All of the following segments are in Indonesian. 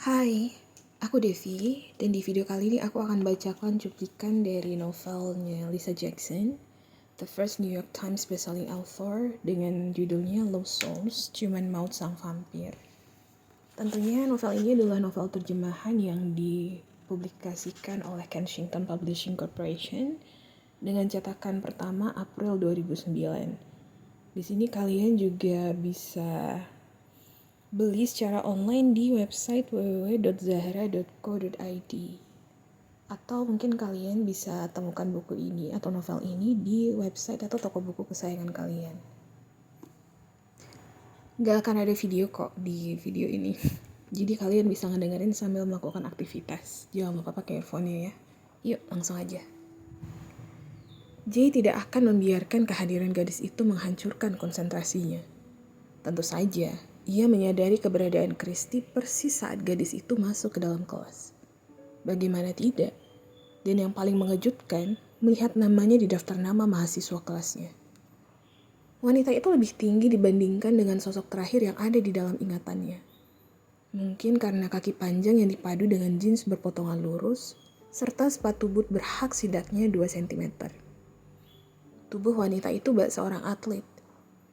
Hai, aku Devi, dan di video kali ini aku akan bacakan cuplikan dari novelnya Lisa Jackson, The First New York Times Bestselling Author, dengan judulnya Lost Souls, Ciuman Maut Sang Vampir. Tentunya novel ini adalah novel terjemahan yang dipublikasikan oleh Kensington Publishing Corporation dengan cetakan pertama April 2009. Di sini kalian juga bisa beli secara online di website www.zahra.co.id, atau mungkin kalian bisa temukan buku ini atau novel ini di website atau toko buku kesayangan kalian. Gak akan ada video kok di video ini, jadi kalian bisa ngedengerin sambil melakukan aktivitas. Jangan lupa pakai earphone-nya ya. Yuk langsung aja. Jay tidak akan membiarkan kehadiran gadis itu menghancurkan konsentrasinya. Tentu saja, ia menyadari keberadaan Christy persis saat gadis itu masuk ke dalam kelas. Bagaimana tidak? Dan yang paling mengejutkan, melihat namanya di daftar nama mahasiswa kelasnya. Wanita itu lebih tinggi dibandingkan dengan sosok terakhir yang ada di dalam ingatannya. Mungkin karena kaki panjang yang dipadu dengan jeans berpotongan lurus, serta sepatu boot berhak setidaknya 2 cm. Tubuh wanita itu bak seorang atlet.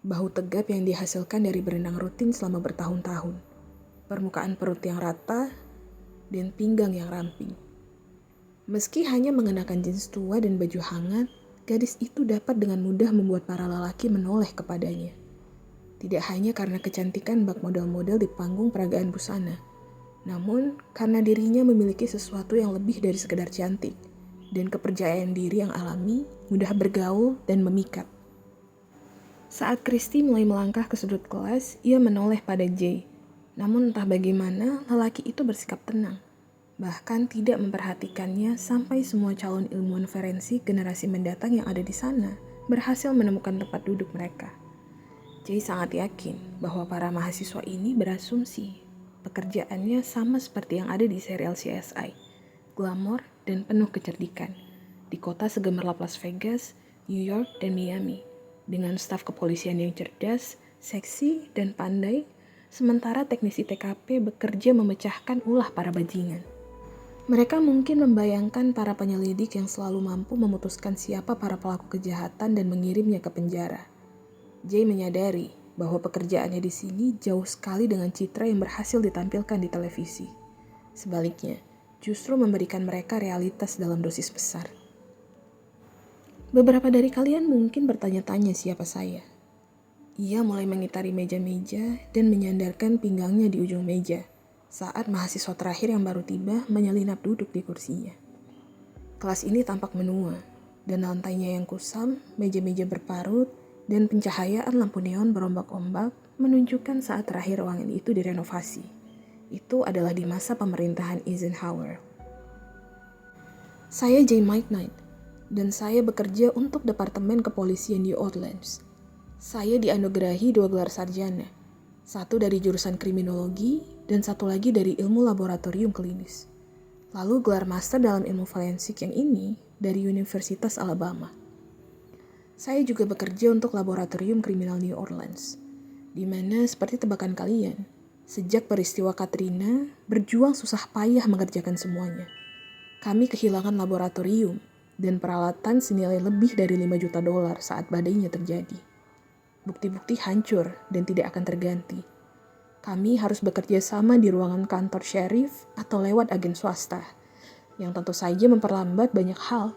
Bahu tegap yang dihasilkan dari berenang rutin selama bertahun-tahun. Permukaan perut yang rata, dan pinggang yang ramping. Meski hanya mengenakan jeans tua dan baju hangat, gadis itu dapat dengan mudah membuat para lelaki menoleh kepadanya. Tidak hanya karena kecantikan bak model-model di panggung peragaan busana, namun karena dirinya memiliki sesuatu yang lebih dari sekedar cantik, dan kepercayaan diri yang alami, mudah bergaul, dan memikat. Saat Christy mulai melangkah ke sudut kelas, ia menoleh pada Jay. Namun entah bagaimana, lelaki itu bersikap tenang. Bahkan tidak memperhatikannya sampai semua calon ilmuwan forensik generasi mendatang yang ada di sana berhasil menemukan tempat duduk mereka. Jay sangat yakin bahwa para mahasiswa ini berasumsi pekerjaannya sama seperti yang ada di serial CSI, glamor dan penuh kecerdikan, di kota segemerlap Las Vegas, New York, dan Miami, dengan staf kepolisian yang cerdas, seksi, dan pandai, sementara teknisi TKP bekerja memecahkan ulah para bajingan. Mereka mungkin membayangkan para penyelidik yang selalu mampu memutuskan siapa para pelaku kejahatan dan mengirimnya ke penjara. Jay menyadari bahwa pekerjaannya di sini jauh sekali dengan citra yang berhasil ditampilkan di televisi. Sebaliknya, justru memberikan mereka realitas dalam dosis besar. Beberapa dari kalian mungkin bertanya-tanya siapa saya. Ia mulai mengitari meja-meja dan menyandarkan pinggangnya di ujung meja saat mahasiswa terakhir yang baru tiba menyelinap duduk di kursinya. Kelas ini tampak menua, dan lantainya yang kusam, meja-meja berparut, dan pencahayaan lampu neon berombak-ombak menunjukkan saat terakhir ruangan itu direnovasi. Itu adalah di masa pemerintahan Eisenhower. Saya Jay Knight, dan saya bekerja untuk Departemen Kepolisian New Orleans. Saya dianugerahi 2 gelar sarjana, satu dari jurusan kriminologi dan satu lagi dari ilmu laboratorium klinis. Lalu gelar master dalam ilmu forensik yang ini dari Universitas Alabama. Saya juga bekerja untuk Laboratorium Kriminal New Orleans, di mana seperti tebakan kalian, sejak peristiwa Katrina berjuang susah payah mengerjakan semuanya. Kami kehilangan laboratorium dan peralatan senilai lebih dari $5 juta saat badainya terjadi. Bukti-bukti hancur dan tidak akan terganti. Kami harus bekerja sama di ruangan kantor sheriff atau lewat agen swasta, yang tentu saja memperlambat banyak hal.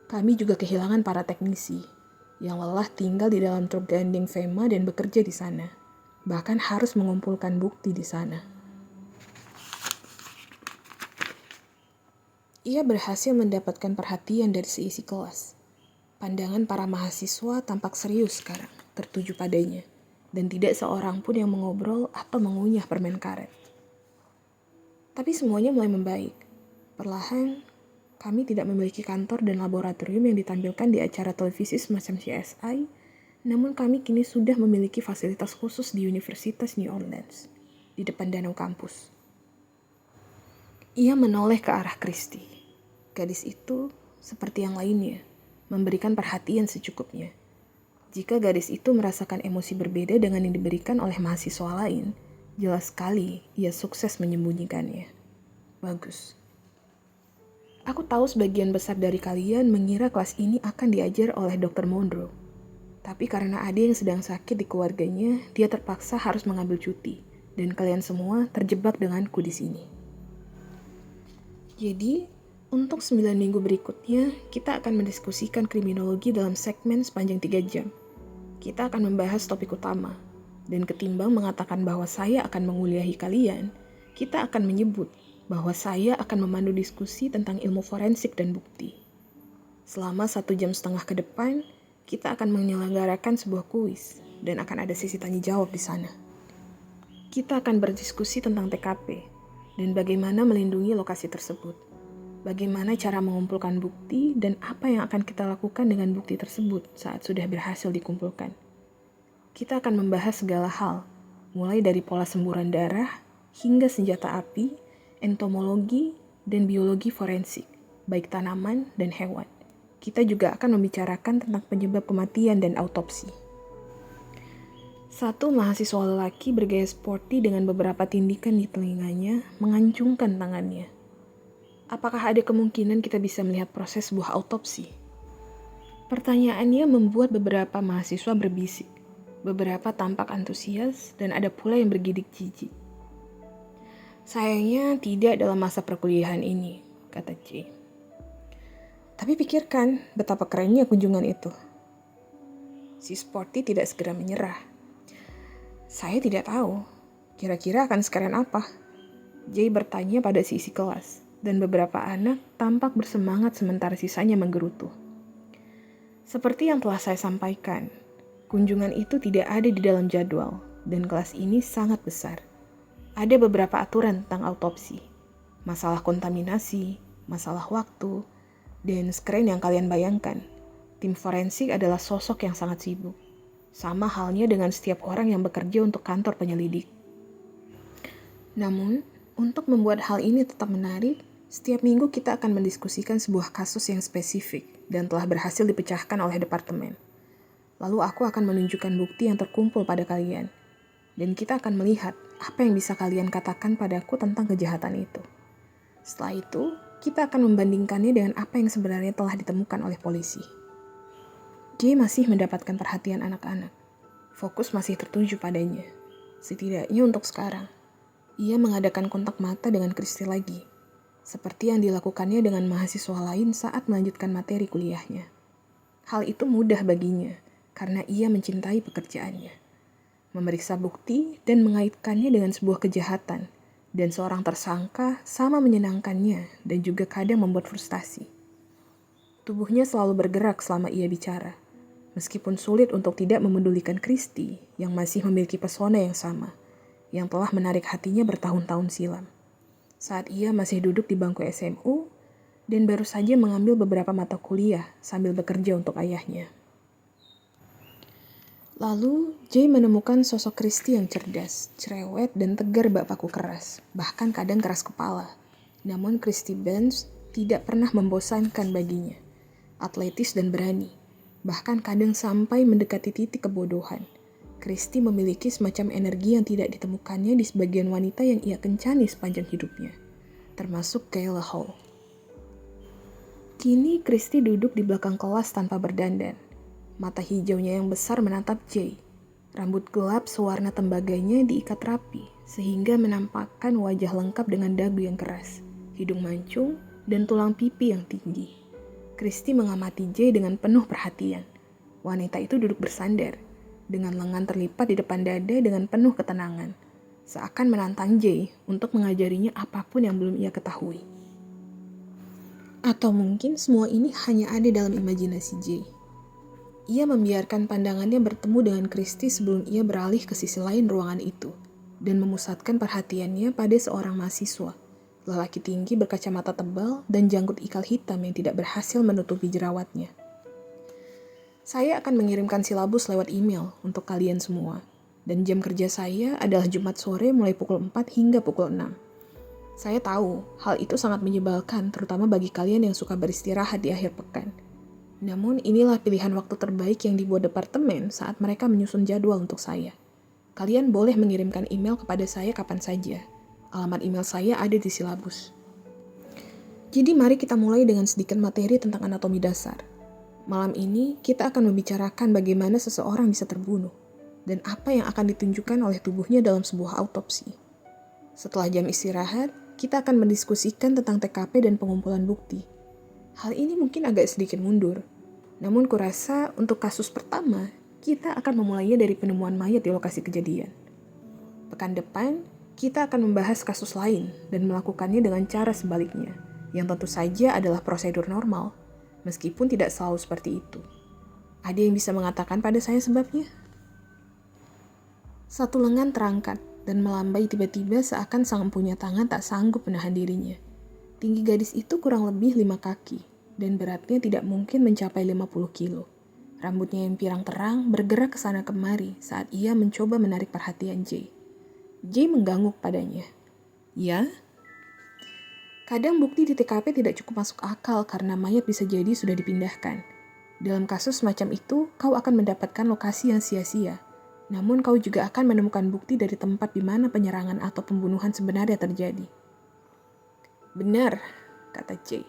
Kami juga kehilangan para teknisi, yang lelah tinggal di dalam truk gandeng FEMA dan bekerja di sana. Bahkan harus mengumpulkan bukti di sana. Ia berhasil mendapatkan perhatian dari seisi kelas. Pandangan para mahasiswa tampak serius sekarang, tertuju padanya. Dan tidak seorang pun yang mengobrol atau mengunyah permen karet. Tapi semuanya mulai membaik. Perlahan, kami tidak memiliki kantor dan laboratorium yang ditampilkan di acara televisi semacam CSI, namun kami kini sudah memiliki fasilitas khusus di Universitas New Orleans, di depan danau kampus. Ia menoleh ke arah Christy. Gadis itu, seperti yang lainnya, memberikan perhatian secukupnya. Jika gadis itu merasakan emosi berbeda dengan yang diberikan oleh mahasiswa lain, jelas sekali ia sukses menyembunyikannya. Bagus. Aku tahu sebagian besar dari kalian mengira kelas ini akan diajar oleh Dr. Monroe. Tapi karena ada yang sedang sakit di keluarganya, dia terpaksa harus mengambil cuti. Dan kalian semua terjebak denganku di sini. Jadi, untuk 9 minggu berikutnya, kita akan mendiskusikan kriminologi dalam segmen sepanjang 3 jam. Kita akan membahas topik utama. Dan ketimbang mengatakan bahwa saya akan menguliahi kalian, kita akan menyebut bahwa saya akan memandu diskusi tentang ilmu forensik dan bukti. Selama 1,5 jam ke depan, kita akan menyelenggarakan sebuah kuis dan akan ada sesi tanya jawab di sana. Kita akan berdiskusi tentang TKP dan bagaimana melindungi lokasi tersebut. Bagaimana cara mengumpulkan bukti dan apa yang akan kita lakukan dengan bukti tersebut saat sudah berhasil dikumpulkan. Kita akan membahas segala hal, mulai dari pola semburan darah hingga senjata api, entomologi, dan biologi forensik, baik tanaman dan hewan. Kita juga akan membicarakan tentang penyebab kematian dan autopsi. Satu mahasiswa lelaki bergaya sporty dengan beberapa tindikan di telinganya mengancungkan tangannya. Apakah ada kemungkinan kita bisa melihat proses sebuah autopsi? Pertanyaannya membuat beberapa mahasiswa berbisik. Beberapa tampak antusias dan ada pula yang bergidik jijik. Sayangnya tidak dalam masa perkuliahan ini, kata J. Tapi pikirkan betapa kerennya kunjungan itu. Si Sporty tidak segera menyerah. Saya tidak tahu, kira-kira akan sekeren apa? J bertanya pada si isi kelas, dan beberapa anak tampak bersemangat sementara sisanya menggerutu. Seperti yang telah saya sampaikan, kunjungan itu tidak ada di dalam jadwal, dan kelas ini sangat besar. Ada beberapa aturan tentang autopsi, masalah kontaminasi, masalah waktu, dan sekeren yang kalian bayangkan. Tim forensik adalah sosok yang sangat sibuk. Sama halnya dengan setiap orang yang bekerja untuk kantor penyelidik. Namun, untuk membuat hal ini tetap menarik, setiap minggu kita akan mendiskusikan sebuah kasus yang spesifik dan telah berhasil dipecahkan oleh departemen. Lalu aku akan menunjukkan bukti yang terkumpul pada kalian. Dan kita akan melihat apa yang bisa kalian katakan padaku tentang kejahatan itu. Setelah itu, kita akan membandingkannya dengan apa yang sebenarnya telah ditemukan oleh polisi. J masih mendapatkan perhatian anak-anak. Fokus masih tertuju padanya. Setidaknya untuk sekarang. Ia mengadakan kontak mata dengan Christy lagi. Seperti yang dilakukannya dengan mahasiswa lain saat melanjutkan materi kuliahnya. Hal itu mudah baginya, karena ia mencintai pekerjaannya. Memeriksa bukti dan mengaitkannya dengan sebuah kejahatan, dan seorang tersangka sama menyenangkannya dan juga kadang membuat frustasi. Tubuhnya selalu bergerak selama ia bicara, meskipun sulit untuk tidak memedulikan Christy yang masih memiliki pesona yang sama, yang telah menarik hatinya bertahun-tahun silam. Saat ia masih duduk di bangku SMU dan baru saja mengambil beberapa mata kuliah sambil bekerja untuk ayahnya. Lalu, J menemukan sosok Christy yang cerdas, cerewet, dan tegar bak paku keras, bahkan kadang keras kepala. Namun Christy Benz tidak pernah membosankan baginya. Atletis dan berani, bahkan kadang sampai mendekati titik kebodohan. Christy memiliki semacam energi yang tidak ditemukannya di sebagian wanita yang ia kencani sepanjang hidupnya, termasuk Kayla Hall. Kini Christy duduk di belakang kelas tanpa berdandan. Mata hijaunya yang besar menatap J. Rambut gelap sewarna tembaganya diikat rapi, sehingga menampakkan wajah lengkap dengan dagu yang keras, hidung mancung, dan tulang pipi yang tinggi. Christy mengamati J dengan penuh perhatian. Wanita itu duduk bersandar, dengan lengan terlipat di depan dada dengan penuh ketenangan, seakan menantang J untuk mengajarinya apapun yang belum ia ketahui. Atau mungkin semua ini hanya ada dalam imajinasi J. Ia membiarkan pandangannya bertemu dengan Christy sebelum ia beralih ke sisi lain ruangan itu dan memusatkan perhatiannya pada seorang mahasiswa, lelaki tinggi berkacamata tebal dan janggut ikal hitam yang tidak berhasil menutupi jerawatnya. Saya akan mengirimkan silabus lewat email untuk kalian semua, dan jam kerja saya adalah Jumat sore mulai pukul 4 hingga pukul 6. Saya tahu hal itu sangat menyebalkan, terutama bagi kalian yang suka beristirahat di akhir pekan. Namun inilah pilihan waktu terbaik yang dibuat departemen saat mereka menyusun jadwal untuk saya. Kalian boleh mengirimkan email kepada saya kapan saja. Alamat email saya ada di silabus. Jadi mari kita mulai dengan sedikit materi tentang anatomi dasar. Malam ini kita akan membicarakan bagaimana seseorang bisa terbunuh dan apa yang akan ditunjukkan oleh tubuhnya dalam sebuah autopsi. Setelah jam istirahat, kita akan mendiskusikan tentang TKP dan pengumpulan bukti. Hal ini mungkin agak sedikit mundur, namun kurasa untuk kasus pertama, kita akan memulainya dari penemuan mayat di lokasi kejadian. Pekan depan, kita akan membahas kasus lain dan melakukannya dengan cara sebaliknya, yang tentu saja adalah prosedur normal, meskipun tidak selalu seperti itu. Ada yang bisa mengatakan pada saya sebabnya? Satu lengan terangkat dan melambai tiba-tiba seakan sang empunya tangan tak sanggup menahan dirinya. Tinggi gadis itu kurang lebih 5 kaki, dan beratnya tidak mungkin mencapai 50 kilo. Rambutnya yang pirang terang bergerak ke sana kemari saat ia mencoba menarik perhatian Jay. Jay mengganggu padanya. Ya? Kadang bukti di TKP tidak cukup masuk akal karena mayat bisa jadi sudah dipindahkan. Dalam kasus semacam itu, kau akan mendapatkan lokasi yang sia-sia. Namun kau juga akan menemukan bukti dari tempat di mana penyerangan atau pembunuhan sebenarnya terjadi. Benar, kata Jay,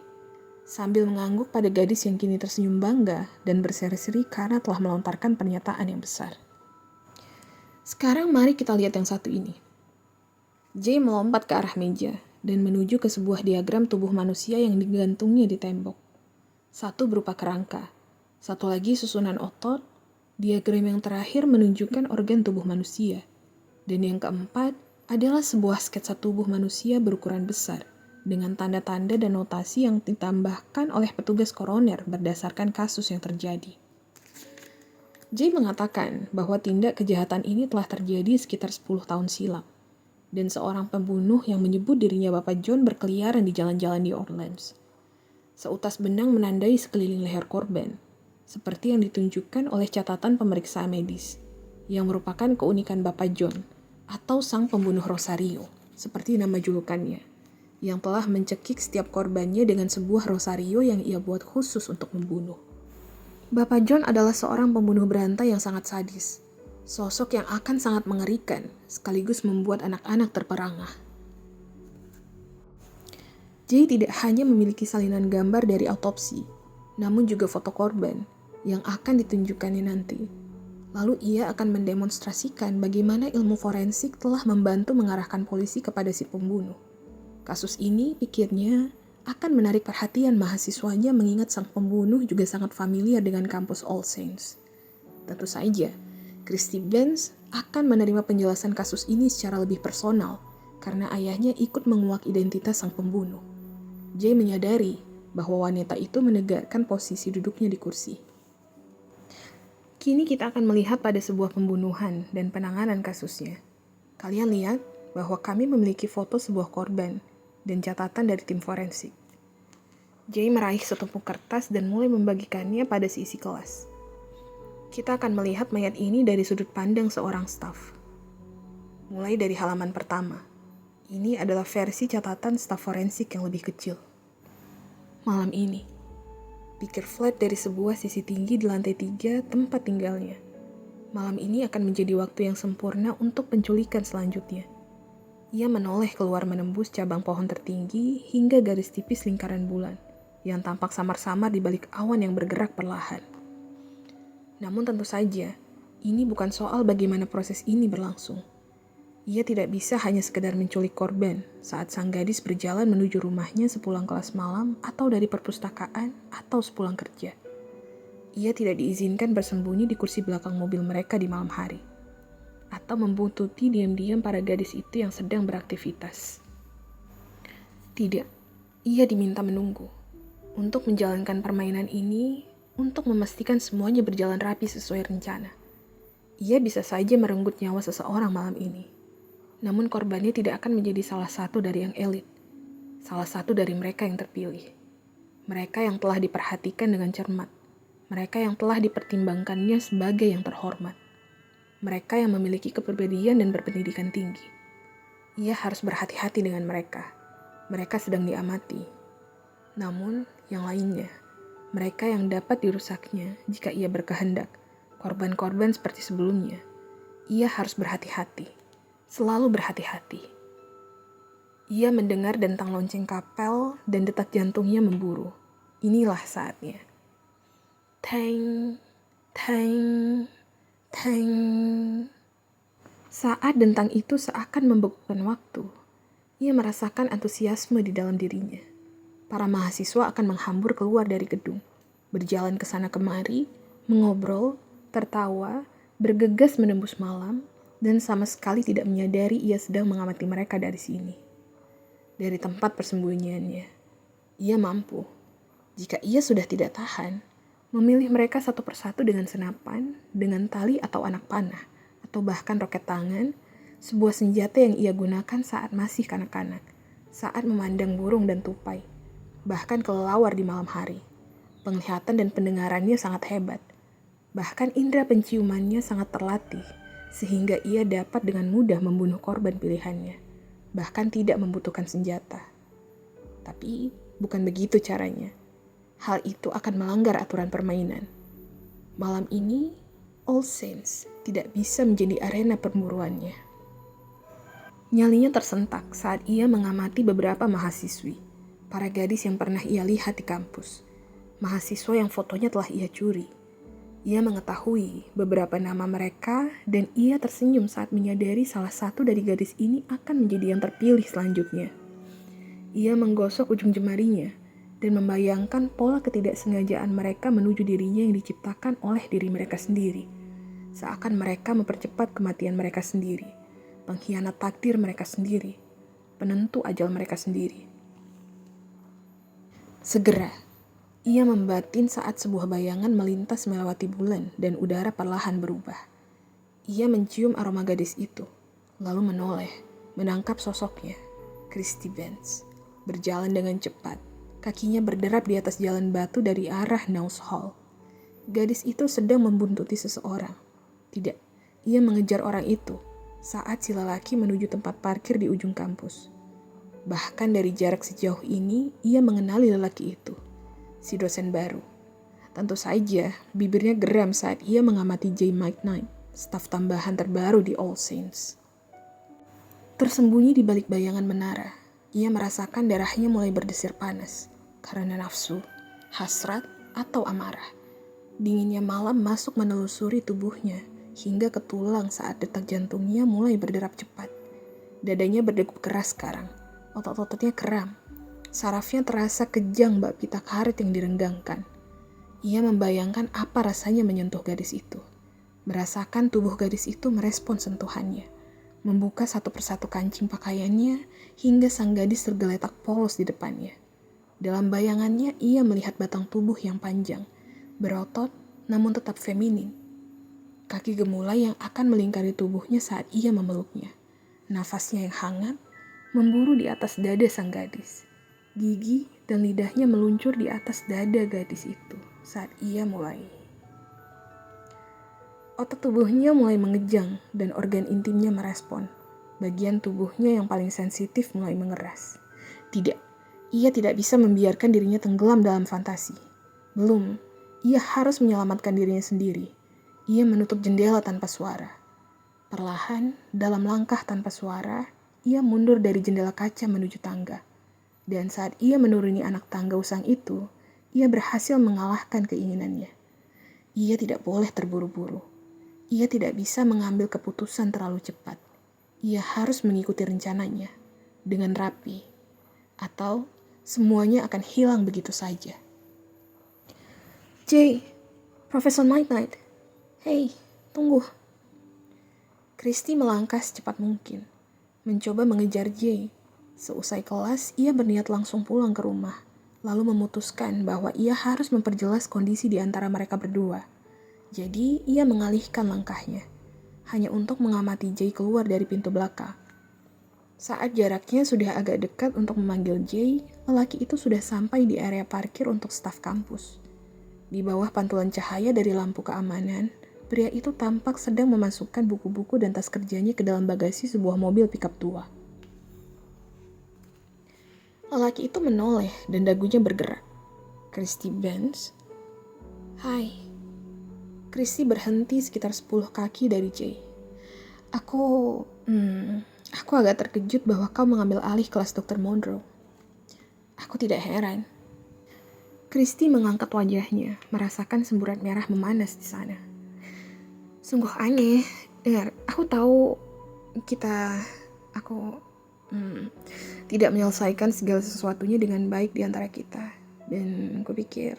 sambil mengangguk pada gadis yang kini tersenyum bangga dan berseri-seri karena telah melontarkan pernyataan yang besar. Sekarang mari kita lihat yang satu ini. Jay melompat ke arah meja dan menuju ke sebuah diagram tubuh manusia yang digantungnya di tembok. Satu berupa kerangka, satu lagi susunan otot, diagram yang terakhir menunjukkan organ tubuh manusia, dan yang keempat adalah sebuah sketsa tubuh manusia berukuran besar dengan tanda-tanda dan notasi yang ditambahkan oleh petugas koroner berdasarkan kasus yang terjadi. Jay mengatakan bahwa tindak kejahatan ini telah terjadi sekitar 10 tahun silam, dan seorang pembunuh yang menyebut dirinya Bapak John berkeliaran di jalan-jalan di Orleans. Seutas benang menandai sekeliling leher korban, seperti yang ditunjukkan oleh catatan pemeriksa medis, yang merupakan keunikan Bapak John, atau sang pembunuh Rosario, seperti nama julukannya, yang telah mencekik setiap korbannya dengan sebuah rosario yang ia buat khusus untuk membunuh. Bapak John adalah seorang pembunuh berantai yang sangat sadis, sosok yang akan sangat mengerikan, sekaligus membuat anak-anak terperangah. Jay tidak hanya memiliki salinan gambar dari autopsi, namun juga foto korban yang akan ditunjukkannya nanti. Lalu ia akan mendemonstrasikan bagaimana ilmu forensik telah membantu mengarahkan polisi kepada si pembunuh. Kasus ini, pikirnya, akan menarik perhatian mahasiswanya mengingat sang pembunuh juga sangat familiar dengan kampus All Saints. Tentu saja, Christy Benz akan menerima penjelasan kasus ini secara lebih personal karena ayahnya ikut menguak identitas sang pembunuh. Jay menyadari bahwa wanita itu menegakkan posisi duduknya di kursi. Kini kita akan melihat pada sebuah pembunuhan dan penanganan kasusnya. Kalian lihat bahwa kami memiliki foto sebuah korban dan catatan dari tim forensik. Jay meraih setumpuk kertas dan mulai membagikannya pada seisi kelas. Kita akan melihat mayat ini dari sudut pandang seorang staf. Mulai dari halaman pertama. Ini adalah versi catatan staf forensik yang lebih kecil. Malam ini, pikir flat dari sebuah sisi tinggi di lantai 3 tempat tinggalnya. Malam ini akan menjadi waktu yang sempurna untuk penculikan selanjutnya. Ia menoleh keluar menembus cabang pohon tertinggi hingga garis tipis lingkaran bulan yang tampak samar-samar di balik awan yang bergerak perlahan. Namun tentu saja, ini bukan soal bagaimana proses ini berlangsung. Ia tidak bisa hanya sekedar menculik korban saat sang gadis berjalan menuju rumahnya sepulang kelas malam atau dari perpustakaan atau sepulang kerja. Ia tidak diizinkan bersembunyi di kursi belakang mobil mereka di malam hari, atau membuntuti diam-diam para gadis itu yang sedang beraktivitas. Tidak, ia diminta menunggu untuk menjalankan permainan ini, untuk memastikan semuanya berjalan rapi sesuai rencana. Ia bisa saja merenggut nyawa seseorang malam ini, namun korbannya tidak akan menjadi salah satu dari yang elit, salah satu dari mereka yang terpilih, mereka yang telah diperhatikan dengan cermat, mereka yang telah dipertimbangkannya sebagai yang terhormat. Mereka yang memiliki kepribadian dan berpendidikan tinggi. Ia harus berhati-hati dengan mereka. Mereka sedang diamati. Namun, yang lainnya, mereka yang dapat dirusaknya jika ia berkehendak, korban-korban seperti sebelumnya. Ia harus berhati-hati. Selalu berhati-hati. Ia mendengar dentang lonceng kapel dan detak jantungnya memburu. Inilah saatnya. Teng, teng, teng. Saat dentang itu seakan membekukan waktu, ia merasakan antusiasme di dalam dirinya. Para mahasiswa akan menghambur keluar dari gedung, berjalan ke sana kemari, mengobrol, tertawa, bergegas menembus malam, dan sama sekali tidak menyadari ia sedang mengamati mereka dari sini. Dari tempat persembunyiannya, ia mampu, jika ia sudah tidak tahan, memilih mereka satu persatu dengan senapan, dengan tali atau anak panah, atau bahkan roket tangan, sebuah senjata yang ia gunakan saat masih kanak-kanak, saat memandang burung dan tupai, bahkan kelelawar di malam hari. Penglihatan dan pendengarannya sangat hebat. Bahkan indera penciumannya sangat terlatih, sehingga ia dapat dengan mudah membunuh korban pilihannya, bahkan tidak membutuhkan senjata. Tapi bukan begitu caranya. Hal itu akan melanggar aturan permainan. Malam ini, All Saints tidak bisa menjadi arena perburuannya. Nyalinya tersentak saat ia mengamati beberapa mahasiswi, para gadis yang pernah ia lihat di kampus. Mahasiswa yang fotonya telah ia curi. Ia mengetahui beberapa nama mereka dan ia tersenyum saat menyadari salah satu dari gadis ini akan menjadi yang terpilih selanjutnya. Ia menggosok ujung jemarinya dan membayangkan pola ketidaksengajaan mereka menuju dirinya yang diciptakan oleh diri mereka sendiri. Seakan mereka mempercepat kematian mereka sendiri, pengkhianat takdir mereka sendiri, penentu ajal mereka sendiri. Segera, ia membatin saat sebuah bayangan melintas melewati bulan dan udara perlahan berubah. Ia mencium aroma gadis itu, lalu menoleh, menangkap sosoknya, Christy Benz, berjalan dengan cepat. Kakinya berderap di atas jalan batu dari arah Knowles Hall. Gadis itu sedang membuntuti seseorang. Tidak, ia mengejar orang itu saat si lelaki menuju tempat parkir di ujung kampus. Bahkan dari jarak sejauh ini, ia mengenali lelaki itu, si dosen baru. Tentu saja, bibirnya geram saat ia mengamati J. McKnight, staf tambahan terbaru di All Saints. Tersembunyi di balik bayangan menara, ia merasakan darahnya mulai berdesir panas, karena nafsu, hasrat, atau amarah. Dinginnya malam masuk menelusuri tubuhnya, hingga ke tulang saat detak jantungnya mulai berderap cepat. Dadanya berdegup keras sekarang, otot-ototnya keram. Sarafnya terasa kejang bak pita karet yang direnggangkan. Ia membayangkan apa rasanya menyentuh gadis itu. Merasakan tubuh gadis itu merespon sentuhannya. Membuka satu persatu kancing pakaiannya hingga sang gadis tergeletak polos di depannya. Dalam bayangannya ia melihat batang tubuh yang panjang, berotot namun tetap feminin. Kaki gemulai yang akan melingkari tubuhnya saat ia memeluknya. Nafasnya yang hangat memburu di atas dada sang gadis. Gigi dan lidahnya meluncur di atas dada gadis itu saat ia mulai. Otot tubuhnya mulai mengejang dan organ intimnya merespon. Bagian tubuhnya yang paling sensitif mulai mengeras. Tidak, ia tidak bisa membiarkan dirinya tenggelam dalam fantasi. Belum, ia harus menyelamatkan dirinya sendiri. Ia menutup jendela tanpa suara. Perlahan, dalam langkah tanpa suara, ia mundur dari jendela kaca menuju tangga. Dan saat ia menuruni anak tangga usang itu, ia berhasil mengalahkan keinginannya. Ia tidak boleh terburu-buru. Ia tidak bisa mengambil keputusan terlalu cepat. Ia harus mengikuti rencananya dengan rapi, atau semuanya akan hilang begitu saja. Jay, Profesor McKnight. Hei, tunggu. Christy melangkah secepat mungkin, mencoba mengejar Jay. Seusai kelas, ia berniat langsung pulang ke rumah, lalu memutuskan bahwa ia harus memperjelas kondisi di antara mereka berdua. Jadi, ia mengalihkan langkahnya, hanya untuk mengamati Jay keluar dari pintu belakang. Saat jaraknya sudah agak dekat untuk memanggil Jay, lelaki itu sudah sampai di area parkir untuk staf kampus. Di bawah pantulan cahaya dari lampu keamanan, pria itu tampak sedang memasukkan buku-buku dan tas kerjanya ke dalam bagasi sebuah mobil pickup tua. Lelaki itu menoleh dan dagunya bergerak. Christy Benz? Hai. Christy berhenti sekitar 10 kaki dari Jay. Aku agak terkejut bahwa kau mengambil alih kelas Dr. Monroe. Aku tidak heran. Christy mengangkat wajahnya, merasakan semburat merah memanas di sana. Sungguh aneh. Dengar, aku tahu aku tidak menyelesaikan segala sesuatunya dengan baik di antara kita. Dan aku pikir,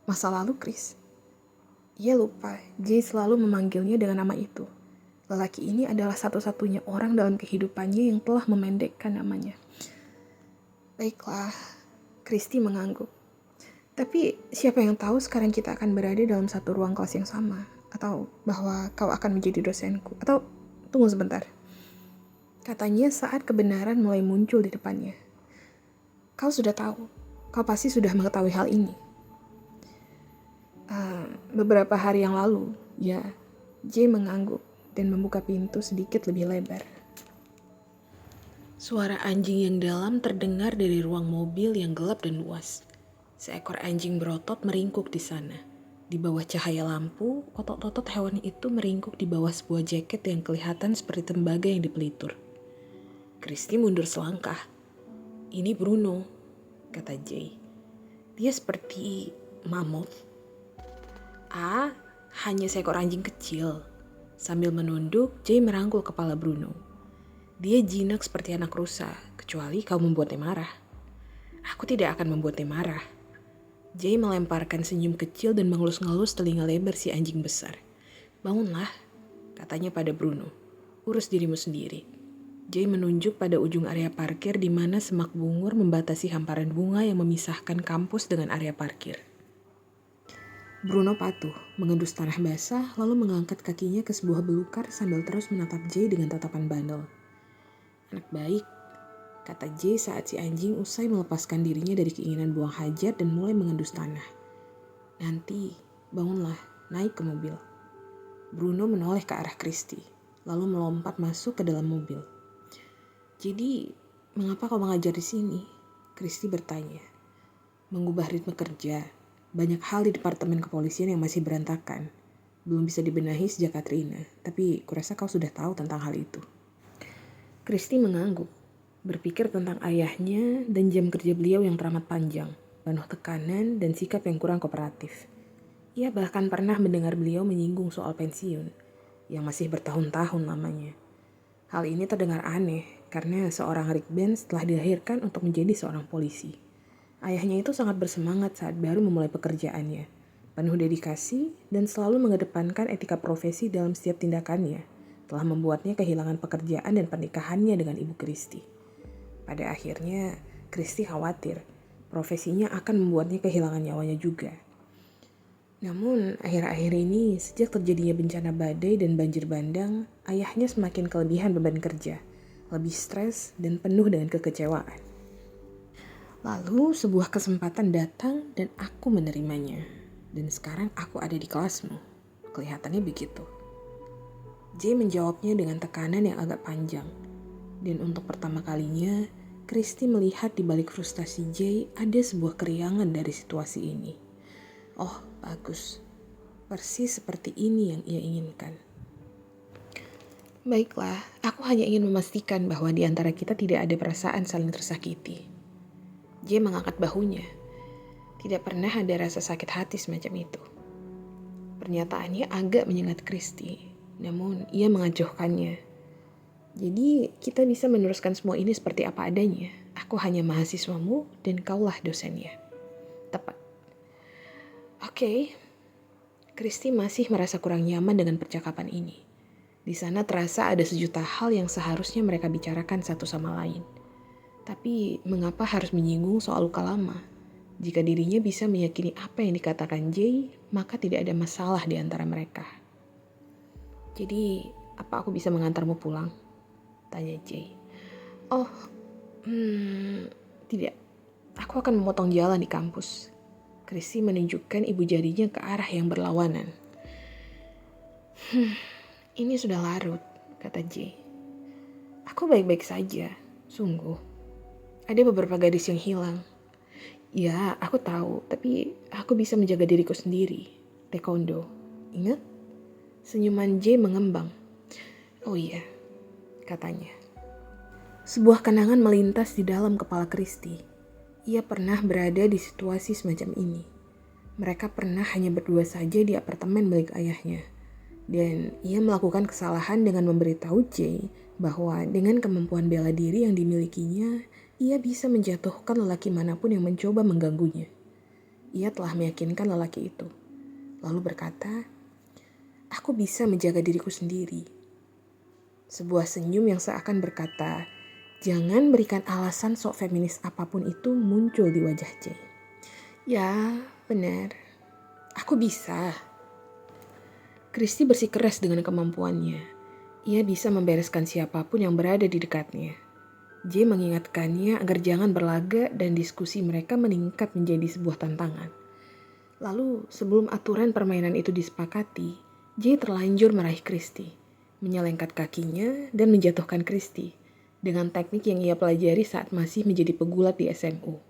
masa lalu Chris. Ia lupa, Jay selalu memanggilnya dengan nama itu. Lelaki ini adalah satu-satunya orang dalam kehidupannya yang telah memendekkan namanya. Baiklah, Christy mengangguk. Tapi siapa yang tahu sekarang kita akan berada dalam satu ruang kelas yang sama. Atau bahwa kau akan menjadi dosenku. Atau tunggu sebentar. Katanya saat kebenaran mulai muncul di depannya. Kau sudah tahu. Kau pasti sudah mengetahui hal ini. Beberapa hari yang lalu, ya, Jay mengangguk dan membuka pintu sedikit lebih lebar. Suara anjing yang dalam terdengar dari ruang mobil yang gelap dan luas. Seekor anjing berotot meringkuk di sana. Di bawah cahaya lampu, otot-otot hewan itu meringkuk di bawah sebuah jaket yang kelihatan seperti tembaga yang dipelitur. Christy mundur selangkah. Ini Bruno, kata Jay. Dia seperti mammoth. Hanya seekor anjing kecil. Sambil menunduk, Jay merangkul kepala Bruno. Dia jinak seperti anak rusa, kecuali kau membuatnya marah. Aku tidak akan membuatnya marah. Jay melemparkan senyum kecil dan mengelus-ngelus telinga lebar si anjing besar. Bangunlah, katanya pada Bruno. Urus dirimu sendiri. Jay menunjuk pada ujung area parkir di mana semak bungur membatasi hamparan bunga yang memisahkan kampus dengan area parkir. Bruno patuh, mengendus tanah basah, lalu mengangkat kakinya ke sebuah belukar sambil terus menatap Jay dengan tatapan bandel. Anak baik, kata Jay saat si anjing usai melepaskan dirinya dari keinginan buang hajat dan mulai mengendus tanah. Nanti, bangunlah, naik ke mobil. Bruno menoleh ke arah Christy, lalu melompat masuk ke dalam mobil. Jadi, mengapa kau mengajar di sini? Christy bertanya. Mengubah ritme kerja. Banyak hal di departemen kepolisian yang masih berantakan. Belum bisa dibenahi sejak Katrina, tapi kurasa kau sudah tahu tentang hal itu. Christy mengangguk, berpikir tentang ayahnya dan jam kerja beliau yang teramat panjang, penuh tekanan dan sikap yang kurang kooperatif. Ia bahkan pernah mendengar beliau menyinggung soal pensiun, yang masih bertahun-tahun lamanya. Hal ini terdengar aneh, karena seorang Rick Benz telah dilahirkan untuk menjadi seorang polisi. Ayahnya itu sangat bersemangat saat baru memulai pekerjaannya, penuh dedikasi dan selalu mengedepankan etika profesi dalam setiap tindakannya, telah membuatnya kehilangan pekerjaan dan pernikahannya dengan Ibu Christy. Pada akhirnya, Christy khawatir profesinya akan membuatnya kehilangan nyawanya juga. Namun, akhir-akhir ini, sejak terjadinya bencana badai dan banjir bandang, ayahnya semakin kelebihan beban kerja, lebih stres dan penuh dengan kekecewaan. Lalu sebuah kesempatan datang dan aku menerimanya. Dan sekarang aku ada di kelasmu. Kelihatannya begitu. Jay menjawabnya dengan tekanan yang agak panjang. Dan untuk pertama kalinya, Christy melihat di balik frustasi Jay ada sebuah keriangan dari situasi ini. Oh, bagus. Persis seperti ini yang ia inginkan. Baiklah, aku hanya ingin memastikan bahwa di antara kita tidak ada perasaan saling tersakiti. Jay mengangkat bahunya. Tidak pernah ada rasa sakit hati semacam itu. Pernyataannya agak menyengat Christy, namun ia mengacuhkannya. Jadi kita bisa meneruskan semua ini seperti apa adanya. Aku hanya mahasiswamu dan kaulah dosennya. Tepat. Oke. Christy masih merasa kurang nyaman dengan percakapan ini. Di sana terasa ada sejuta hal yang seharusnya mereka bicarakan satu sama lain. Tapi mengapa harus menyinggung soal luka lama? Jika dirinya bisa meyakini apa yang dikatakan Jay, maka tidak ada masalah di antara mereka. Jadi, apa aku bisa mengantarmu pulang? Tanya Jay. Oh, tidak. Aku akan memotong jalan di kampus. Christy menunjukkan ibu jarinya ke arah yang berlawanan. Ini sudah larut, kata Jay. Aku baik-baik saja, sungguh. Ada beberapa gadis yang hilang. Ya, aku tahu, tapi aku bisa menjaga diriku sendiri. Taekwondo. Ingat? Senyuman Jay mengembang. Oh iya, katanya. Sebuah kenangan melintas di dalam kepala Kristi. Ia pernah berada di situasi semacam ini. Mereka pernah hanya berdua saja di apartemen milik ayahnya. Dan ia melakukan kesalahan dengan memberitahu Jay bahwa dengan kemampuan bela diri yang dimilikinya, ia bisa menjatuhkan lelaki manapun yang mencoba mengganggunya. Ia telah meyakinkan lelaki itu. Lalu berkata, "Aku bisa menjaga diriku sendiri." Sebuah senyum yang seakan berkata, "Jangan berikan alasan sok feminis apapun itu muncul di wajah Jay." "Ya, benar. Aku bisa." Kristi bersikeras dengan kemampuannya. Ia bisa membereskan siapapun yang berada di dekatnya. Jay mengingatkannya agar jangan berlaga dan diskusi mereka meningkat menjadi sebuah tantangan. Lalu, sebelum aturan permainan itu disepakati, Jay terlanjur meraih Kristi, menyelengkat kakinya dan menjatuhkan Kristi dengan teknik yang ia pelajari saat masih menjadi pegulat di SMU.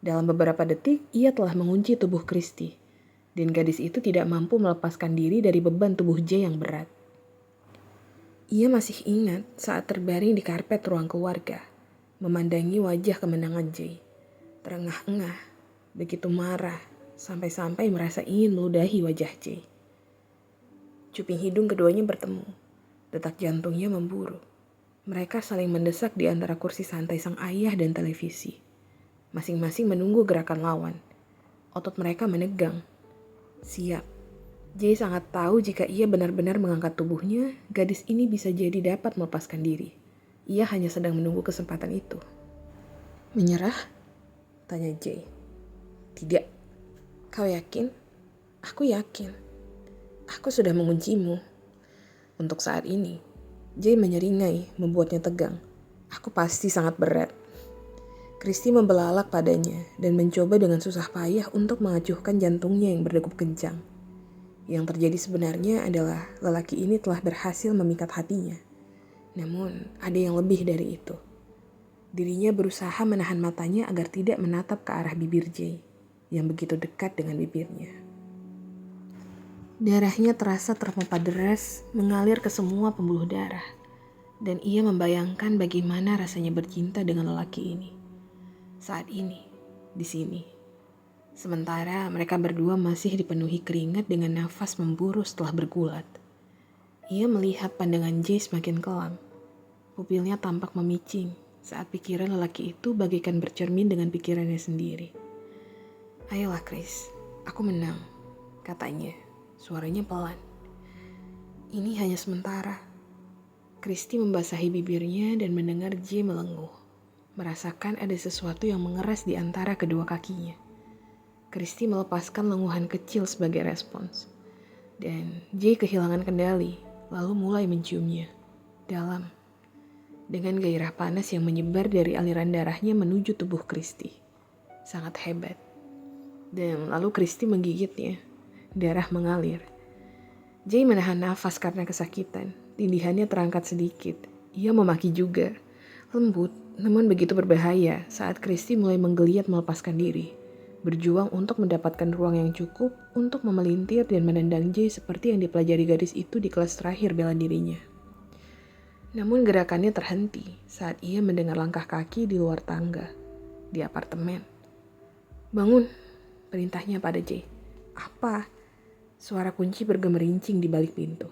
Dalam beberapa detik, ia telah mengunci tubuh Kristi, dan gadis itu tidak mampu melepaskan diri dari beban tubuh Jay yang berat. Ia masih ingat saat terbaring di karpet ruang keluarga, memandangi wajah kemenangan Jay. Terengah-engah, begitu marah, sampai-sampai merasa ingin meludahi wajah Jay. Cuping hidung keduanya bertemu, detak jantungnya memburu. Mereka saling mendesak di antara kursi santai sang ayah dan televisi. Masing-masing menunggu gerakan lawan. Otot mereka menegang. Siap. Jay sangat tahu jika ia benar-benar mengangkat tubuhnya, gadis ini bisa jadi dapat melepaskan diri. Ia hanya sedang menunggu kesempatan itu. "Menyerah?" tanya Jay. "Tidak." "Kau yakin?" "Aku yakin. Aku sudah menguncimu." Untuk saat ini, Jay menyeringai, membuatnya tegang. "Aku pasti sangat berat." Kristi membelalak padanya dan mencoba dengan susah payah untuk mengacuhkan jantungnya yang berdegup kencang. Yang terjadi sebenarnya adalah lelaki ini telah berhasil memikat hatinya. Namun, ada yang lebih dari itu. Dirinya berusaha menahan matanya agar tidak menatap ke arah bibir Jay, yang begitu dekat dengan bibirnya. Darahnya terasa terpompa deras, mengalir ke semua pembuluh darah. Dan ia membayangkan bagaimana rasanya bercinta dengan lelaki ini. Saat ini, di sini. Sementara mereka berdua masih dipenuhi keringat dengan nafas memburu setelah bergulat. Ia melihat pandangan Jay semakin kelam. Pupilnya tampak memicing saat pikiran lelaki itu bagaikan bercermin dengan pikirannya sendiri. "Ayolah Chris, aku menang," katanya. Suaranya pelan. "Ini hanya sementara." Kristi membasahi bibirnya dan mendengar Jay melenguh. Merasakan ada sesuatu yang mengeras di antara kedua kakinya. Kristi melepaskan lenguhan kecil sebagai respons. Dan Jay kehilangan kendali, lalu mulai menciumnya. Dalam. Dengan gairah panas yang menyebar dari aliran darahnya menuju tubuh Kristi. Sangat hebat. Dan lalu Kristi menggigitnya. Darah mengalir. Jay menahan nafas karena kesakitan. Tindihannya terangkat sedikit. Ia memaki juga. Lembut, namun begitu berbahaya saat Kristi mulai menggeliat melepaskan diri. Berjuang untuk mendapatkan ruang yang cukup untuk memelintir dan menendang Jay seperti yang dipelajari gadis itu di kelas terakhir bela dirinya. Namun gerakannya terhenti saat ia mendengar langkah kaki di luar tangga, di apartemen. "Bangun," perintahnya pada Jay. "Apa?" Suara kunci bergemerincing di balik pintu.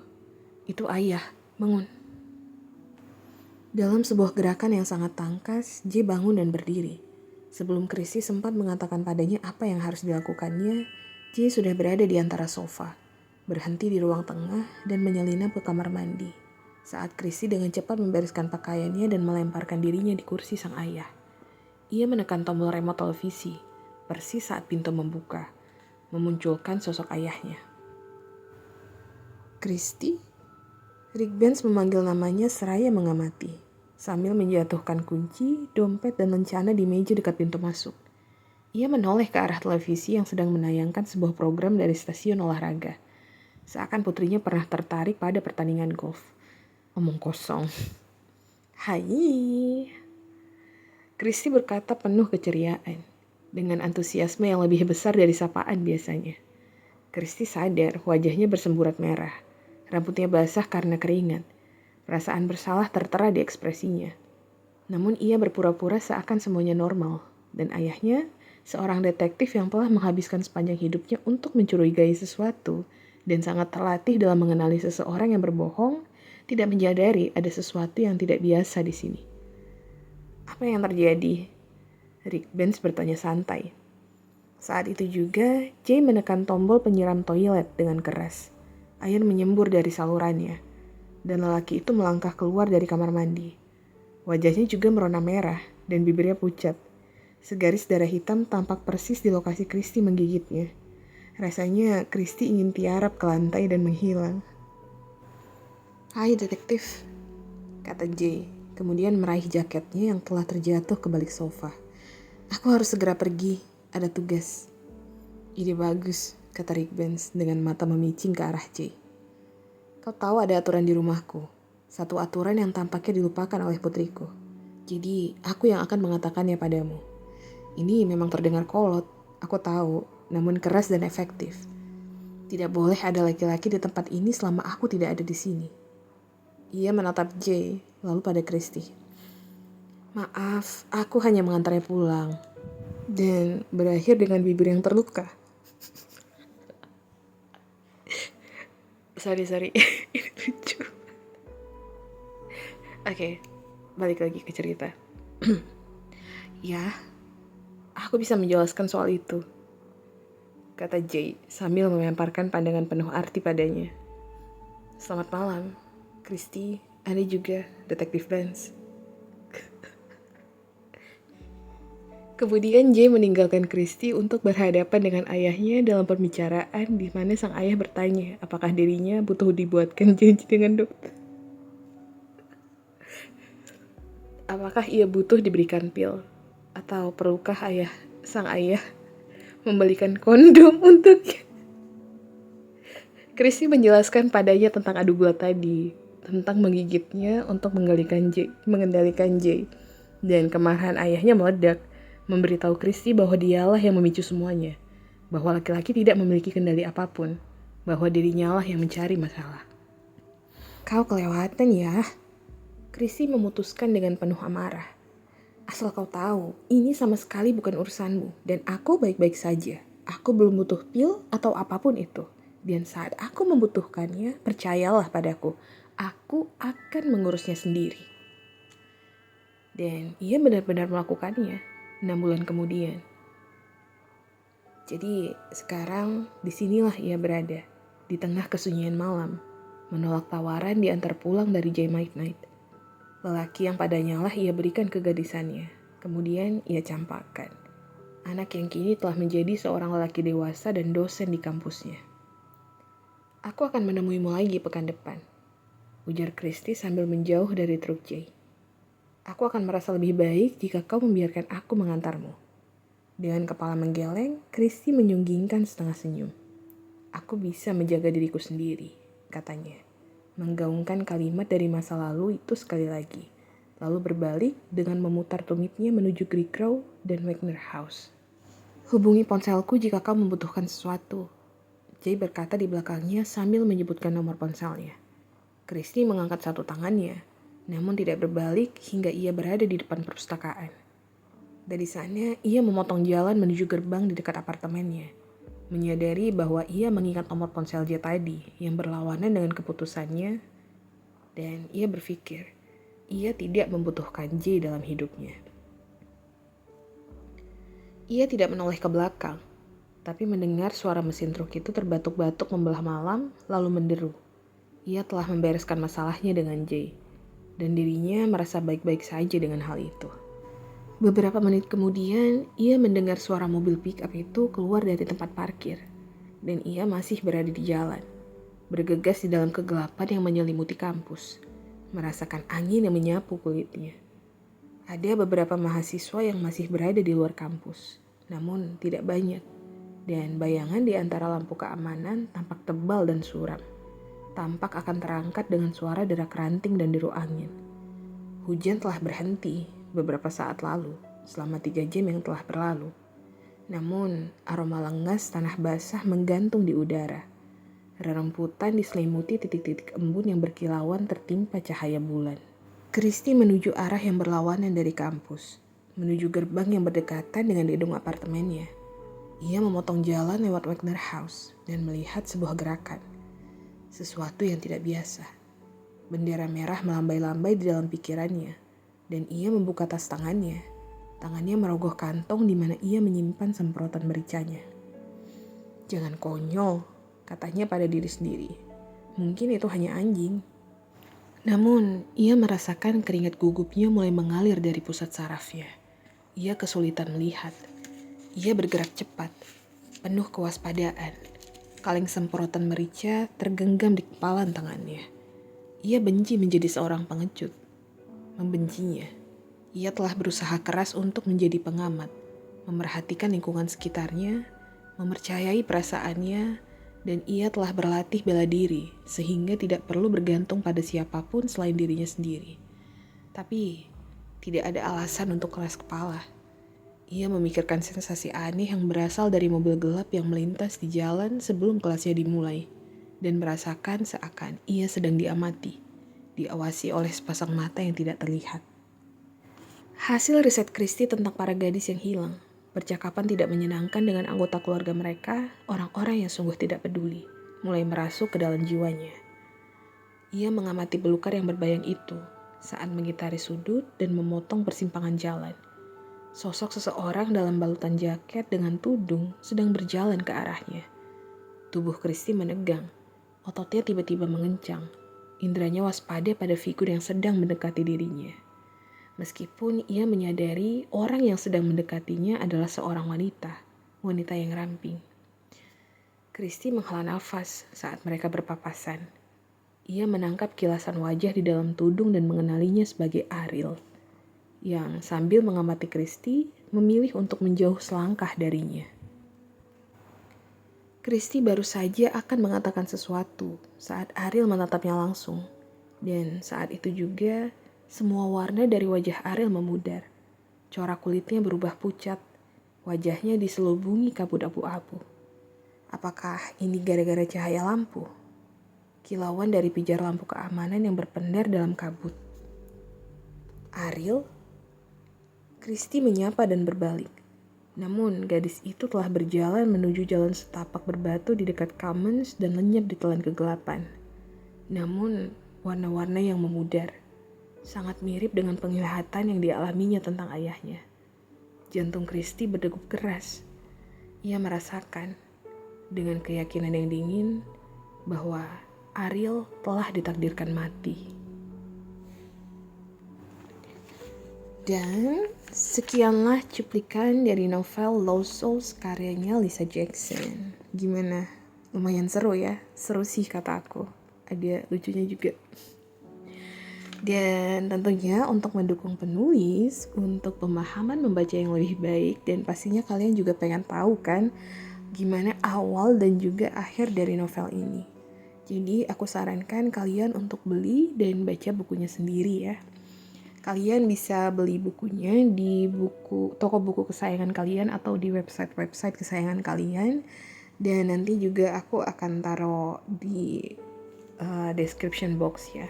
"Itu ayah, bangun." Dalam sebuah gerakan yang sangat tangkas, Jay bangun dan berdiri. Sebelum Kristi sempat mengatakan padanya apa yang harus dilakukannya, Jay sudah berada di antara sofa, berhenti di ruang tengah dan menyelinap ke kamar mandi. Saat Kristi dengan cepat membereskan pakaiannya dan melemparkan dirinya di kursi sang ayah. Ia menekan tombol remote televisi, persis saat pintu membuka, memunculkan sosok ayahnya. "Kristi?" Rick Benz memanggil namanya seraya mengamati, sambil menjatuhkan kunci, dompet, dan lencana di meja dekat pintu masuk. Ia menoleh ke arah televisi yang sedang menayangkan sebuah program dari stasiun olahraga. Seakan putrinya pernah tertarik pada pertandingan golf. Omong kosong. "Hai," Kristi berkata penuh keceriaan, dengan antusiasme yang lebih besar dari sapaan biasanya. Kristi sadar wajahnya bersemburat merah. Rambutnya basah karena keringat. Perasaan bersalah tertera di ekspresinya. Namun ia berpura-pura seakan semuanya normal, dan ayahnya, seorang detektif yang telah menghabiskan sepanjang hidupnya untuk mencurigai sesuatu, dan sangat terlatih dalam mengenali seseorang yang berbohong, tidak menyadari ada sesuatu yang tidak biasa di sini. Apa yang terjadi? Rick Benz bertanya santai. Saat itu juga, Jay menekan tombol penyiram toilet dengan keras. Air menyembur dari salurannya, dan lelaki itu melangkah keluar dari kamar mandi. Wajahnya juga merona merah, dan bibirnya pucat. Segaris darah hitam tampak persis di lokasi Christy menggigitnya. Rasanya Christy ingin tiarap ke lantai dan menghilang. "Hai detektif," kata Jay, kemudian meraih jaketnya yang telah terjatuh ke balik sofa. "Aku harus segera pergi, ada tugas." "Ide bagus," kata Rick Benz dengan mata memicing ke arah Jay. "Kau tahu ada aturan di rumahku, satu aturan yang tampaknya dilupakan oleh putriku. Jadi aku yang akan mengatakannya padamu. Ini memang terdengar kolot, aku tahu, namun keras dan efektif. Tidak boleh ada laki-laki di tempat ini selama aku tidak ada di sini." Ia menatap Jay, lalu pada Christy. "Maaf, aku hanya mengantarnya pulang." Dan berakhir dengan bibir yang terluka. Sorry. Ini lucu. Oke, balik lagi ke cerita. "Ya, aku bisa menjelaskan soal itu," kata Jay sambil melemparkan pandangan penuh arti padanya. "Selamat malam, Christy, Anda juga, Detektif Benz." Kemudian Jay meninggalkan Christy untuk berhadapan dengan ayahnya dalam pembicaraan di mana sang ayah bertanya apakah dirinya butuh dibuatkan janji dengan dokter. Apakah ia butuh diberikan pil? Atau perlukah sang ayah membelikan kondom untuknya? Christy menjelaskan padanya tentang adu gula tadi, tentang menggigitnya untuk mengendalikan Jay. Dan kemarahan ayahnya meledak, memberitahu Christy bahwa dialah yang memicu semuanya, bahwa laki-laki tidak memiliki kendali apapun, bahwa dirinya lah yang mencari masalah. "Kau kelewatan ya," Christy memutuskan dengan penuh amarah. "Asal kau tahu, ini sama sekali bukan urusanmu, dan aku baik-baik saja. Aku belum butuh pil atau apapun itu. Dan saat aku membutuhkannya, percayalah padaku, aku akan mengurusnya sendiri." Dan ia benar-benar melakukannya 6 bulan kemudian. Jadi sekarang disinilah ia berada, di tengah kesunyian malam, menolak tawaran diantar pulang dari Jamaica Night. Lelaki yang padanya lah ia berikan kegadisannya, kemudian ia campakkan. Anak yang kini telah menjadi seorang lelaki dewasa dan dosen di kampusnya. "Aku akan menemuimu lagi pekan depan," ujar Christy sambil menjauh dari truk Jay. "Aku akan merasa lebih baik jika kau membiarkan aku mengantarmu." Dengan kepala menggeleng, Christy menyunggingkan setengah senyum. "Aku bisa menjaga diriku sendiri," katanya, menggaungkan kalimat dari masa lalu itu sekali lagi, lalu berbalik dengan memutar tumitnya menuju Greek Row dan Wagner House. "Hubungi ponselku jika kau membutuhkan sesuatu," Jay berkata di belakangnya sambil menyebutkan nomor ponselnya. Christy mengangkat satu tangannya, namun tidak berbalik hingga ia berada di depan perpustakaan. Dari sana, ia memotong jalan menuju gerbang di dekat apartemennya, menyadari bahwa ia mengingat nomor ponsel Jay tadi yang berlawanan dengan keputusannya, dan ia berpikir, ia tidak membutuhkan Jay dalam hidupnya. Ia tidak menoleh ke belakang, tapi mendengar suara mesin truk itu terbatuk-batuk membelah malam, lalu menderu. Ia telah membereskan masalahnya dengan Jay, dan dirinya merasa baik-baik saja dengan hal itu. Beberapa menit kemudian, ia mendengar suara mobil pick-up itu keluar dari tempat parkir, dan ia masih berada di jalan, bergegas di dalam kegelapan yang menyelimuti kampus, merasakan angin yang menyapu kulitnya. Ada beberapa mahasiswa yang masih berada di luar kampus, namun tidak banyak, dan bayangan di antara lampu keamanan tampak tebal dan suram. Tampak akan terangkat dengan suara derak ranting dan deru angin. Hujan telah berhenti beberapa saat lalu, selama 3 jam yang telah berlalu. Namun, aroma lengas tanah basah menggantung di udara. Reremputan diselimuti titik-titik embun yang berkilauan tertimpa cahaya bulan. Kristi menuju arah yang berlawanan dari kampus, menuju gerbang yang berdekatan dengan gedung apartemennya. Ia memotong jalan lewat Wagner House dan melihat sebuah gerakan. Sesuatu yang tidak biasa. Bendera merah melambai-lambai di dalam pikirannya, dan ia membuka tas tangannya. Tangannya merogoh kantong di mana ia menyimpan semprotan mericanya. "Jangan konyol," katanya pada diri sendiri. Mungkin itu hanya anjing. Namun, ia merasakan keringat gugupnya mulai mengalir dari pusat sarafnya. Ia kesulitan melihat. Ia bergerak cepat, penuh kewaspadaan. Kaleng semprotan merica tergenggam di kepalan tangannya. Ia benci menjadi seorang pengecut. Membencinya. Ia telah berusaha keras untuk menjadi pengamat, memerhatikan lingkungan sekitarnya, mempercayai perasaannya, dan ia telah berlatih bela diri sehingga tidak perlu bergantung pada siapapun selain dirinya sendiri. Tapi tidak ada alasan untuk keras kepala. Ia memikirkan sensasi aneh yang berasal dari mobil gelap yang melintas di jalan sebelum kelasnya dimulai, dan merasakan seakan ia sedang diamati, diawasi oleh sepasang mata yang tidak terlihat. Hasil riset Kristi tentang para gadis yang hilang. Percakapan tidak menyenangkan dengan anggota keluarga mereka, orang-orang yang sungguh tidak peduli, mulai merasuk ke dalam jiwanya. Ia mengamati belukar yang berbayang itu saat mengitari sudut dan memotong persimpangan jalan. Sosok seseorang dalam balutan jaket dengan tudung sedang berjalan ke arahnya. Tubuh Kristi menegang, ototnya tiba-tiba mengencang. Indranya waspada pada figur yang sedang mendekati dirinya. Meskipun ia menyadari orang yang sedang mendekatinya adalah seorang wanita yang ramping. Kristi menghela nafas saat mereka berpapasan. Ia menangkap kilasan wajah di dalam tudung dan mengenalinya sebagai Ariel, yang sambil mengamati Kristi memilih untuk menjauh selangkah darinya. Kristi baru saja akan mengatakan sesuatu saat Ariel menatapnya langsung, dan saat itu juga semua warna dari wajah Ariel memudar. Corak kulitnya berubah pucat. Wajahnya diselubungi kabut abu-abu. Apakah ini gara-gara cahaya lampu? Kilauan dari pijar lampu keamanan yang berpendar dalam kabut. "Ariel?" Kristi menyapa dan berbalik. Namun gadis itu telah berjalan menuju jalan setapak berbatu di dekat Commons dan lenyap di telan kegelapan. Namun warna-warna yang memudar. Sangat mirip dengan penglihatan yang dialaminya tentang ayahnya. Jantung Kristi berdegup keras. Ia merasakan, dengan keyakinan yang dingin, bahwa Ariel telah ditakdirkan mati. Dan sekianlah cuplikan dari novel Lost Souls karyanya Lisa Jackson. Gimana? Lumayan seru ya? Seru sih kata aku. Ada lucunya juga. Dan tentunya untuk mendukung penulis, untuk pemahaman membaca yang lebih baik, dan pastinya kalian juga pengen tahu kan gimana awal dan juga akhir dari novel ini. Jadi aku sarankan kalian untuk beli dan baca bukunya sendiri ya. Kalian bisa beli bukunya di toko buku kesayangan kalian atau di website kesayangan kalian. Dan nanti juga aku akan taruh di description box ya.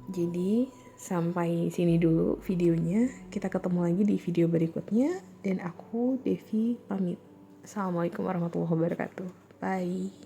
Jadi sampai sini dulu videonya. Kita ketemu lagi di video berikutnya. Dan aku Devi pamit. Assalamualaikum warahmatullahi wabarakatuh. Bye.